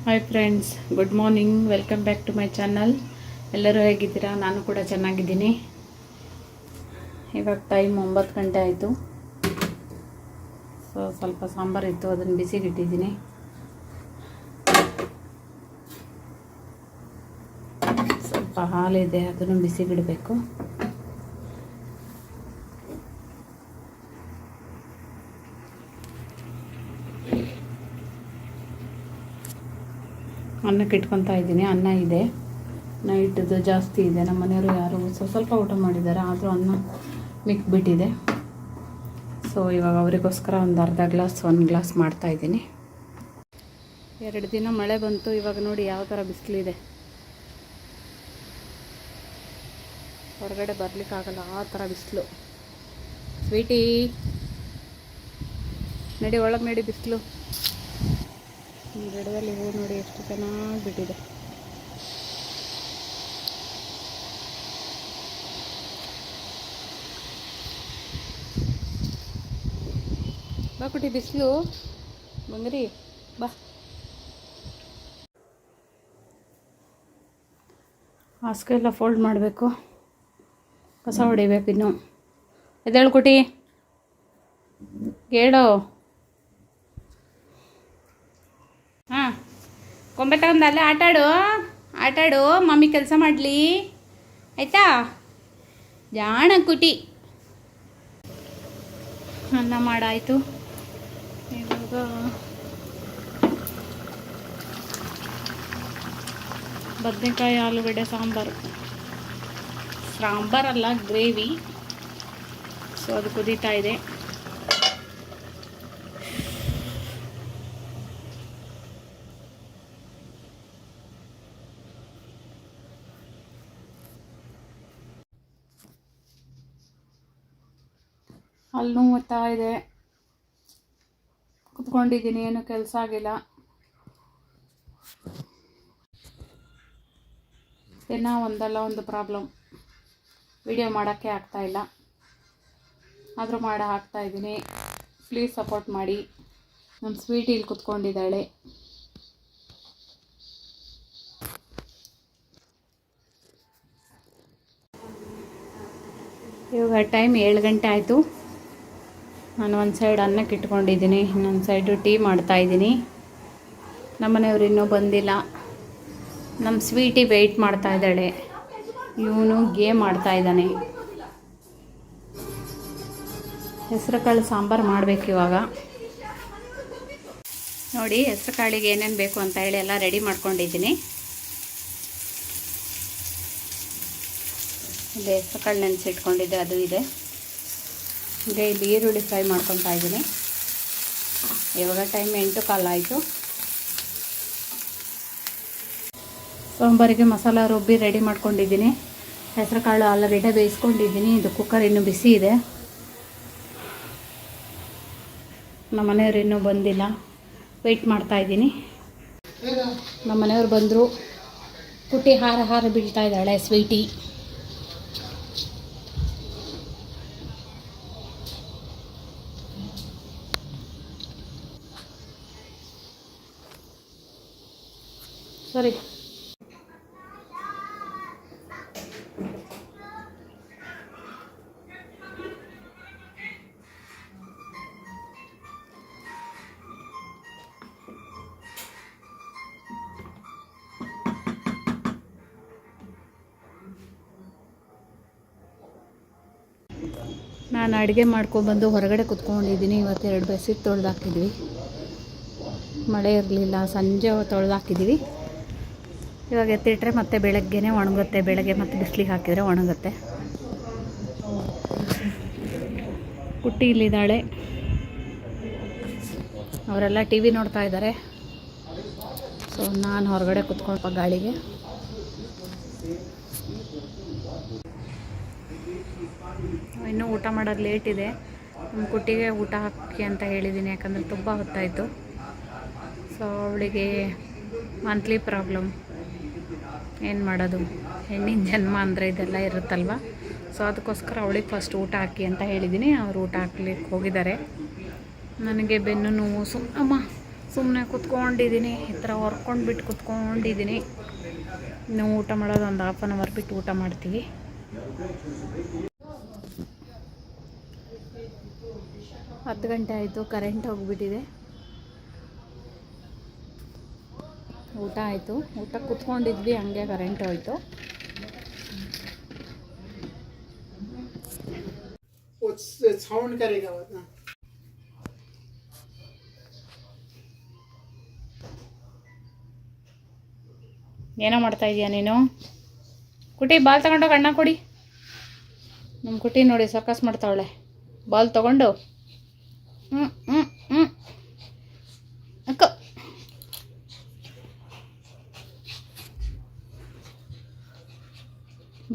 Hi friends, good morning. Welcome back to my channel. ಎಲ್ಲರೂ ಹೇಗಿದ್ದೀರಾ? ನಾನು ಕೂಡ ಚೆನ್ನಾಗಿದ್ದೀನಿ. ಇವಾಗ ಟೈಮ್ 9 ಗಂಟೆ ಆಯಿತು. ಸ್ವಲ್ಪ ಸಾಂಬಾರಿತ್ತು, ಅದನ್ನು ಬಿಸಿಗಿಟ್ಟಿದ್ದೀನಿ. ಸ್ವಲ್ಪ ಹಾಲಿದೆ, ಅದನ್ನು ಬಿಸಿಗಿಡಬೇಕು. ಅನ್ನಕ್ಕೆ ಇಟ್ಕೊತಾ ಇದ್ದೀನಿ. ಅನ್ನ ಇದೆ, ನೈಟದು ಜಾಸ್ತಿ ಇದೆ. ನಮ್ಮ ಮನೆಯವರು ಯಾರು ಸ್ವಲ್ಪ ಊಟ ಮಾಡಿದ್ದಾರೆ, ಆದರೂ ಅನ್ನ ಮಿಕ್ಬಿಟ್ಟಿದೆ. ಸೊ ಇವಾಗ ಅವರಿಗೋಸ್ಕರ ಒಂದು ಅರ್ಧ ಗ್ಲಾಸ್ 1 ಗ್ಲಾಸ್ ಮಾಡ್ತಾಯಿದ್ದೀನಿ. 2 ದಿನ ಮಳೆ ಬಂತು. ಇವಾಗ ನೋಡಿ ಯಾವ ಥರ ಬಿಸಿಲಿದೆ. ಹೊರಗಡೆ ಬರಲಿಕ್ಕಾಗಲ್ಲ, ಆ ಥರ ಬಿಸಿಲು. ಸ್ವೀಟಿ ನಡಿ, ಒಳಗೆ ನಡಿ. ಬಿಸಿಲು ಗಿಡದಲ್ಲಿ ಹೂ ನೋಡಿ ಎಷ್ಟು ಚೆನ್ನಾಗಿ ಬಿಟ್ಟಿದೆ. ಬಾ ಕುಟಿ, ಬಿಸಿಲು ಬಂದ್ರಿ, ಬಾ. ಹಾಸಿಗೆ ಎಲ್ಲ ಫೋಲ್ಡ್ ಮಾಡಬೇಕು, ಕಸ ಹೊಡಿಬೇಕು. ಇನ್ನು ಎದ್ದೇಳು ಕುಟಿ, ಹೇಳೋ. ಹಾಂ, ಕೊಂಬೆ ತಗೊಂಡಲ್ಲ, ಆಟಾಡು. ಮಮ್ಮಿ ಕೆಲಸ ಮಾಡಲಿ, ಆಯಿತಾ? ಜಾಣ ಕುಟಿ. ಅನ್ನ ಮಾಡಾಯಿತು. ಇವಾಗ ಬದನೆಕಾಯಿ ಆಲೂಗಡ್ಡೆ ಸಾಂಬಾರಲ್ಲ, ಗ್ರೇವಿ. ಸೊ ಅದು ಕುದೀತಾ ಇದೆ. ಅಲ್ಲಿ ನೋವುತ್ತಾ ಇದೆ. ಕುತ್ಕೊಂಡಿದ್ದೀನಿ, ಏನು ಕೆಲಸ ಆಗಿಲ್ಲ. ದಿನ ಒಂದಲ್ಲ ಒಂದು ಪ್ರಾಬ್ಲಮ್. ವಿಡಿಯೋ ಮಾಡೋಕ್ಕೆ ಆಗ್ತಾಯಿಲ್ಲ, ಆದರೂ ಹಾಕ್ತಾಯಿದ್ದೀನಿ. ಪ್ಲೀಸ್ ಸಪೋರ್ಟ್ ಮಾಡಿ. ನಮ್ಮ ಸ್ವೀಟ್ ಇಲ್ಲಿ ಕುತ್ಕೊಂಡಿದ್ದಾಳೆ. ಇವಾಗ ಟೈಮ್ 7 ಗಂಟೆ ಆಯಿತು. ನಾನು ಒಂದು ಸೈಡ್ ಅನ್ನಕ್ಕೆ ಇಟ್ಕೊಂಡಿದ್ದೀನಿ, ಇನ್ನೊಂದು ಸೈಡು ಟೀ ಮಾಡ್ತಾಯಿದ್ದೀನಿ. ನಮ್ಮ ಮನೆಯವರು ಇನ್ನೂ ಬಂದಿಲ್ಲ. ನಮ್ಮ ಸ್ವೀಟಿ ವೆಯ್ಟ್ ಮಾಡ್ತಾಯಿದ್ದಾಳೆ. ಇವನು ಗೇಮ್ ಆಡ್ತಾಯಿದ್ದಾನೆ. ಹೆಸರು ಕಾಳು ಸಾಂಬಾರು ಮಾಡಬೇಕು ಇವಾಗ. ನೋಡಿ, ಹೆಸರು ಕಾಳಿಗೆ ಏನೇನು ಬೇಕು ಅಂತ ಹೇಳಿ ಎಲ್ಲ ರೆಡಿ ಮಾಡ್ಕೊಂಡಿದ್ದೀನಿ. ಇಲ್ಲಿ ಹೆಸರು ಕಾಳು ನೆನೆಸಿಟ್ಕೊಂಡಿದ್ದೆ, ಅದು ಇದೆ. ಈಗ ಇಲ್ಲಿ ಈರುಳ್ಳಿ ಫ್ರೈ ಮಾಡ್ಕೊತಾ ಇದ್ದೀನಿ. ಇವಾಗ ಟೈಮ್ 8:15 ಆಯಿತು. ಸಾಂಬಾರಿಗೆ ಮಸಾಲ ರುಬ್ಬಿ ರೆಡಿ ಮಾಡ್ಕೊಂಡಿದ್ದೀನಿ. ಹೆಸರು ಕಾಳು ಆಲೂಗಡ್ಡೆ ಬೇಯಿಸ್ಕೊಂಡಿದ್ದೀನಿ. ಇದು ಕುಕ್ಕರ್ ಇನ್ನೂ ಬಿಸಿ ಇದೆ. ನಮ್ಮ ಮನೆಯವರು ಇನ್ನೂ ಬಂದಿಲ್ಲ, ವೆಯ್ಟ್ ಮಾಡ್ತಾಯಿದ್ದೀನಿ. ನಮ್ಮ ಮನೆಯವ್ರು ಬಂದರು. ಕುಟ್ಟಿ ಹಾರ ಬೀಳ್ತಾ ಇದ್ದಾಳೆ ಸ್ವೀಟಿ. ಸರಿ, ನಾನು ಅಡುಗೆ ಮಾಡ್ಕೊಬಂದು ಹೊರಗಡೆ ಕುತ್ಕೊಂಡಿದ್ದೀನಿ. ಇವತ್ತು 2 ಬೆಸಿಗೆ ತೊಳೆದಾಕಿದ್ವಿ. ಮಳೆ ಇರಲಿಲ್ಲ, ಸಂಜೆ ತೊಳೆದಾಕಿದ್ವಿ. ಇವಾಗ ಎತ್ತಿಟ್ರೆ ಮತ್ತೆ ಬೆಳಗ್ಗೆನೇ ಒಣಗುತ್ತೆ. ಬೆಳಗ್ಗೆ ಮತ್ತೆ ಬಿಸಿಲಿಗೆ ಹಾಕಿದರೆ ಒಣಗುತ್ತೆ. ಕುಟ್ಟಿ ಇಲ್ಲಿದ್ದಾಳೆ. ಅವರೆಲ್ಲ ಟಿ ವಿ ನೋಡ್ತಾ ಇದ್ದಾರೆ. ಸೊ ನಾನು ಹೊರಗಡೆ ಕುತ್ಕೊಳ್ಪ ಗಾಳಿಗೆ. ಇನ್ನೂ ಊಟ ಮಾಡೋದು ಲೇಟ್ ಇದೆ. ನಮ್ಮ ಕುಟ್ಟಿಗೆ ಊಟ ಹಾಕಿ ಅಂತ ಹೇಳಿದ್ದೀನಿ, ಯಾಕಂದರೆ ತುಂಬ ಹೊತ್ತಾಯಿತು. ಸೊ ಅವಳಿಗೆ ಮಂತ್ಲಿ ಪ್ರಾಬ್ಲಮ್, ಏನು ಮಾಡೋದು, ಹೆಣ್ಣಿನ ಜನ್ಮ ಅಂದರೆ ಇದೆಲ್ಲ ಇರುತ್ತಲ್ವ. ಸೊ ಅದಕ್ಕೋಸ್ಕರ ಅವಳಿಗೆ ಫಸ್ಟ್ ಊಟ ಹಾಕಿ ಅಂತ ಹೇಳಿದ್ದೀನಿ. ಅವರು ಊಟ ಹಾಕ್ಲಿಕ್ಕೆ ಹೋಗಿದ್ದಾರೆ. ನನಗೆ ಬೆನ್ನು ನೋವು, ಸುಮ್ಮನೆ ಕುತ್ಕೊಂಡಿದ್ದೀನಿ, ಈ ಥರ ಹೊರ್ಕೊಂಡು ಬಿಟ್ಟು ಕುತ್ಕೊಂಡಿದ್ದೀನಿ. ಇನ್ನು ಊಟ ಮಾಡೋದು ಒಂದು 1/2 hour ಬಿಟ್ಟು ಊಟ ಮಾಡ್ತೀವಿ. ಹತ್ತು ಗಂಟೆ ಆಯಿತು, ಕರೆಂಟ್ ಹೋಗಿಬಿಟ್ಟಿದೆ. ಊಟ ಆಯಿತು, ಊಟ ಕುತ್ಕೊಂಡಿದ್ವಿ, ಹಂಗೆ ಕರೆಂಟ್ ಹೋಯಿತು. ಏನೋ ಮಾಡ್ತಾ ಇದೀಯ ನೀನು? ಕುಟಿ ಬಾಲ್ ತಗೊಂಡೋಗಿ ಅಣ್ಣ ಕೊಡಿ. ನಮ್ಮ ಕುಟಿ ನೋಡಿ ಸರ್ಕಸ್ ಮಾಡ್ತಾವಳೆ. ಬಾಲ್ ತಗೊಂಡು ಅಕ್ಕ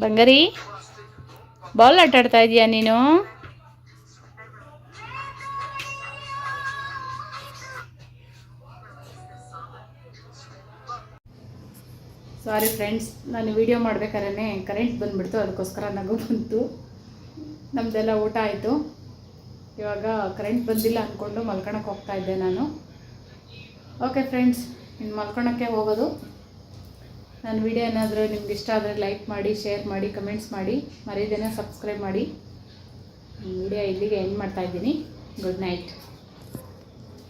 ಬಂಗಾರಿ, ಬಾಲ್ ಆಟ ಆಡ್ತಾ ಇದೀಯಾ ನೀನು? ಸಾರಿ ಫ್ರೆಂಡ್ಸ್, ನಾನು ವಿಡಿಯೋ ಮಾಡ್ಬೇಕಾದ್ರೆ ಕರೆಂಟ್ ಬಂದುಬಿಡ್ತು, ಅದಕ್ಕೋಸ್ಕರ ನಗು ಬಂತು. ನಮ್ಮದೆಲ್ಲ ಊಟ ಆಯಿತು. ಇವಾಗ ಕರೆಂಟ್ ಬಂದಿಲ್ಲ ಅಂದ್ಕೊಂಡು ಮಲ್ಕೊಳಕ್ಕೆ ಹೋಗ್ತಾ ಇದ್ದೆ ನಾನು. ಓಕೆ ಫ್ರೆಂಡ್ಸ್, ಇನ್ನು ಮಲ್ಕೊಳಕ್ಕೆ ಹೋಗೋದು. ನನ್ನ ವಿಡಿಯೋ ಏನಾದರೂ ನಿಮ್ಗೆ ಇಷ್ಟ ಆದರೆ ಲೈಕ್ ಮಾಡಿ, ಶೇರ್ ಮಾಡಿ, ಕಮೆಂಟ್ಸ್ ಮಾಡಿ, ಮರೀದೇನೆ ಸಬ್ಸ್ಕ್ರೈಬ್ ಮಾಡಿ. ವಿಡಿಯೋ ಇಲ್ಲಿಗೆ ಎಂಡ್ ಮಾಡ್ತಾಯಿದ್ದೀನಿ. Good night.